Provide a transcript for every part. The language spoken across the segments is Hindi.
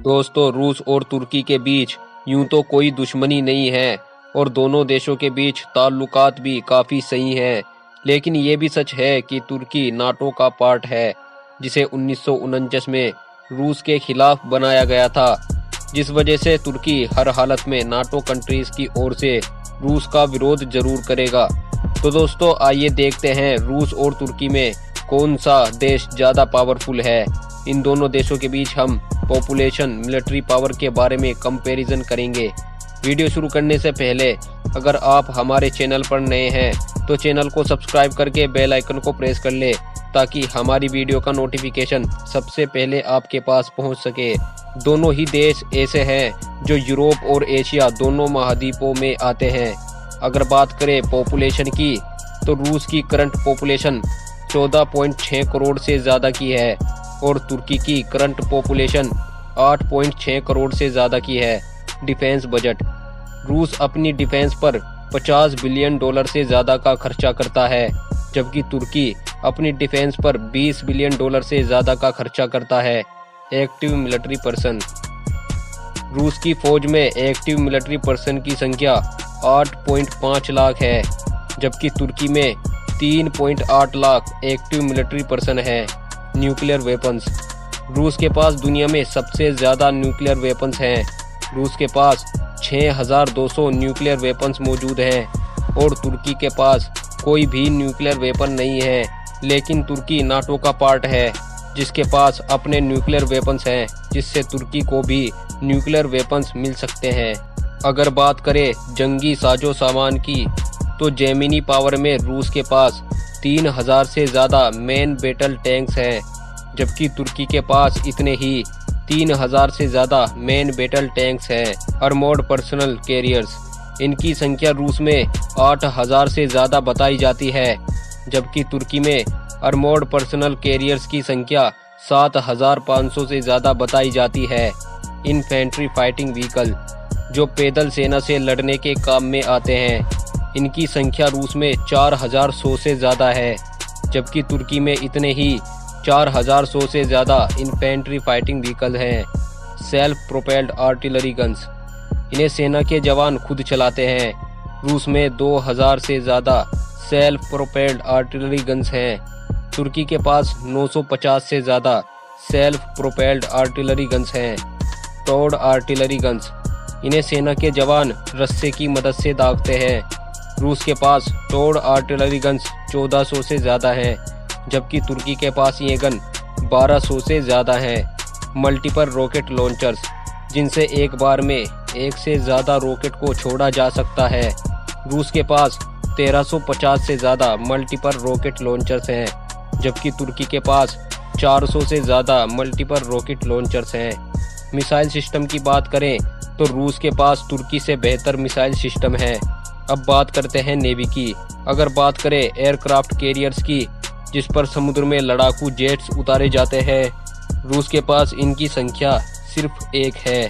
दोस्तों, रूस और तुर्की के बीच यूं तो कोई दुश्मनी नहीं है और दोनों देशों के बीच ताल्लुकात भी काफ़ी सही हैं। लेकिन ये भी सच है कि तुर्की नाटो का पार्ट है, जिसे 1949 में रूस के खिलाफ बनाया गया था, जिस वजह से तुर्की हर हालत में नाटो कंट्रीज की ओर से रूस का विरोध जरूर करेगा। तो दोस्तों, आइए देखते हैं रूस और तुर्की में कौन सा देश ज़्यादा पावरफुल है। इन दोनों देशों के बीच हम पॉपुलेशन, मिलिट्री पावर के बारे में कंपैरिजन करेंगे। वीडियो शुरू करने से पहले अगर आप हमारे चैनल पर नए हैं तो चैनल को सब्सक्राइब करके बेल आइकन को प्रेस कर ले, ताकि हमारी वीडियो का नोटिफिकेशन सबसे पहले आपके पास पहुंच सके। दोनों ही देश ऐसे हैं जो यूरोप और एशिया दोनों महाद्वीपों में आते हैं। अगर बात करें पॉपुलेशन की, तो रूस की करंट पॉपुलेशन 14.6 करोड़ से ज़्यादा की है और तुर्की की करंट पॉपुलेशन 8.6 करोड़ से ज़्यादा की है। डिफेंस बजट, रूस अपनी डिफेंस पर $50 बिलियन से ज़्यादा का खर्चा करता है, जबकि तुर्की अपनी डिफेंस पर $20 बिलियन से ज़्यादा का खर्चा करता है। एक्टिव मिलिट्री पर्सन, रूस की फौज में एक्टिव मिलिट्री पर्सन की संख्या 8.5 लाख है, जबकि तुर्की में 3.8 लाख एक्टिव मिलिट्री पर्सन है। न्यूक्लियर वेपन्स, रूस के पास दुनिया में सबसे ज़्यादा न्यूक्लियर वेपन्स हैं। रूस के पास 6200 न्यूक्लियर वेपन्स मौजूद हैं और तुर्की के पास कोई भी न्यूक्लियर वेपन नहीं है। लेकिन तुर्की नाटो का पार्ट है, जिसके पास अपने न्यूक्लियर वेपन्स हैं, जिससे तुर्की को भी न्यूक्लियर वेपन्स मिल सकते हैं। अगर बात करें जंगी साजो सामान की, तो जेमिनी पावर में रूस के पास 3000 से ज़्यादा मेन बैटल टैंक्स हैं, जबकि तुर्की के पास इतने ही 3000 से ज़्यादा मेन बैटल टैंक्स हैं। आर्मोर्ड पर्सनल कैरियर्स, इनकी संख्या रूस में 8000 से ज़्यादा बताई जाती है, जबकि तुर्की में आर्मोर्ड पर्सनल कैरियर्स की संख्या 7500 से ज़्यादा बताई जाती है। इन्फेंट्री फाइटिंग व्हीकल, जो पैदल सेना से लड़ने के काम में आते हैं, इनकी संख्या रूस में 4100 से ज़्यादा है, जबकि तुर्की में इतने ही 4100 से ज़्यादा इन्फेंट्री फाइटिंग व्हीकल हैं। सेल्फ प्रोपेल्ड आर्टिलरी गन्स, इन्हें सेना के जवान खुद चलाते हैं। रूस में 2000 से ज़्यादा सेल्फ प्रोपेल्ड आर्टिलरी गन्स हैं। तुर्की के पास 950 से ज़्यादा सेल्फ प्रोपेल्ड आर्टिलरी गन्स हैं। टोर्ड आर्टिलरी गन्स, इन्हें सेना के जवान रस्से की मदद से दागते हैं। रूस के पास टोर्ड आर्टिलरी गन्स 1400 से ज़्यादा हैं, जबकि तुर्की के पास ये गन 1200 से ज़्यादा हैं। मल्टीपल रॉकेट लॉन्चर्स, जिनसे एक बार में एक से ज़्यादा रॉकेट को छोड़ा जा सकता है, रूस के पास 1350 से ज़्यादा मल्टीपल रॉकेट लॉन्चर्स हैं, जबकि तुर्की के पास 400 से ज़्यादा मल्टीपल रॉकेट लॉन्चर्स हैं। मिसाइल सिस्टम की बात करें तो रूस के पास तुर्की से बेहतर मिसाइल सिस्टम है। अब बात करते हैं नेवी की। अगर बात करें एयरक्राफ्ट कैरियर्स की, जिस पर समुद्र में लड़ाकू जेट्स उतारे जाते हैं, रूस के पास इनकी संख्या सिर्फ एक है,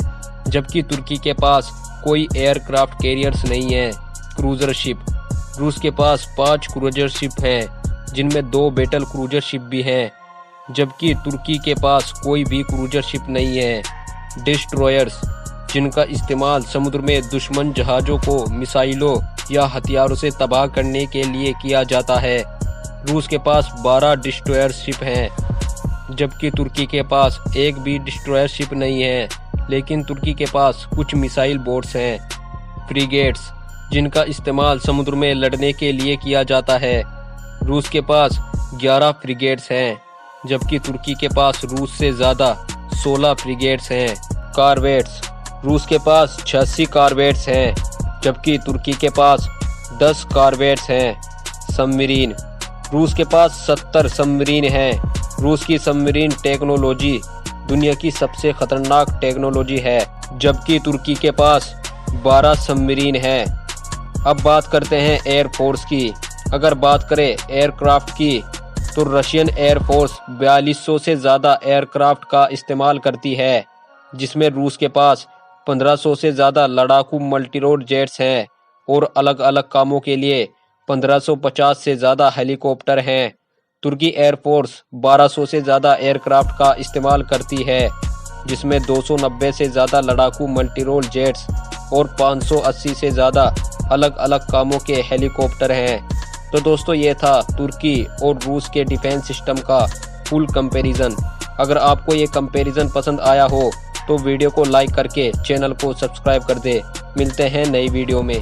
जबकि तुर्की के पास कोई एयरक्राफ्ट कैरियर्स नहीं है। क्रूजर शिप, रूस के पास 5 क्रूजर शिप हैं, जिनमें 2 बैटल क्रूजर शिप भी हैं, जबकि तुर्की के पास कोई भी क्रूजर शिप नहीं है। डिस्ट्रॉयर्स, जिनका इस्तेमाल समुद्र में दुश्मन जहाज़ों को मिसाइलों या हथियारों से तबाह करने के लिए किया जाता है, रूस के पास 12 डिस्ट्रॉयर शिप हैं, जबकि तुर्की के पास एक भी डिस्ट्रॉयर शिप नहीं है। लेकिन तुर्की के पास कुछ मिसाइल बोट्स हैं। फ्रिगेट्स, जिनका इस्तेमाल समुद्र में लड़ने के लिए किया जाता है, रूस के पास 11 फ्रिगेट्स हैं, जबकि तुर्की के पास रूस से ज़्यादा 16 फ्रिगेट्स हैं। कॉर्वेट्स, रूस के पास 86 कॉर्वेट्स हैं, जबकि तुर्की के पास 10 कॉर्वेट्स हैं। सबमरीन, रूस के पास 70 सबमरीन हैं। रूस की सबमरीन टेक्नोलॉजी दुनिया की सबसे खतरनाक टेक्नोलॉजी है, जबकि तुर्की के पास 12 सबमरीन हैं। अब बात करते हैं एयरफोर्स की। अगर बात करें एयरक्राफ्ट की, तो रशियन एयरफोर्स 4200 से ज़्यादा एयरक्राफ्ट का इस्तेमाल करती है, जिसमें रूस के पास 1500 से ज़्यादा लड़ाकू मल्टीरोड जेट्स हैं और अलग अलग कामों के लिए 1550 से ज़्यादा हेलीकॉप्टर हैं। तुर्की एयरफोर्स 1200 से ज़्यादा एयरक्राफ्ट का इस्तेमाल करती है, जिसमें 290 से ज़्यादा लड़ाकू मल्टीरोल जेट्स और 580 से ज़्यादा अलग अलग कामों के हेलीकॉप्टर हैं। तो दोस्तों ये था तुर्की और रूस के डिफेंस सिस्टम का फुल कंपैरिजन। अगर आपको ये कंपैरिजन पसंद आया हो तो वीडियो को लाइक करके चैनल को सब्सक्राइब कर दे। मिलते हैं नई वीडियो में।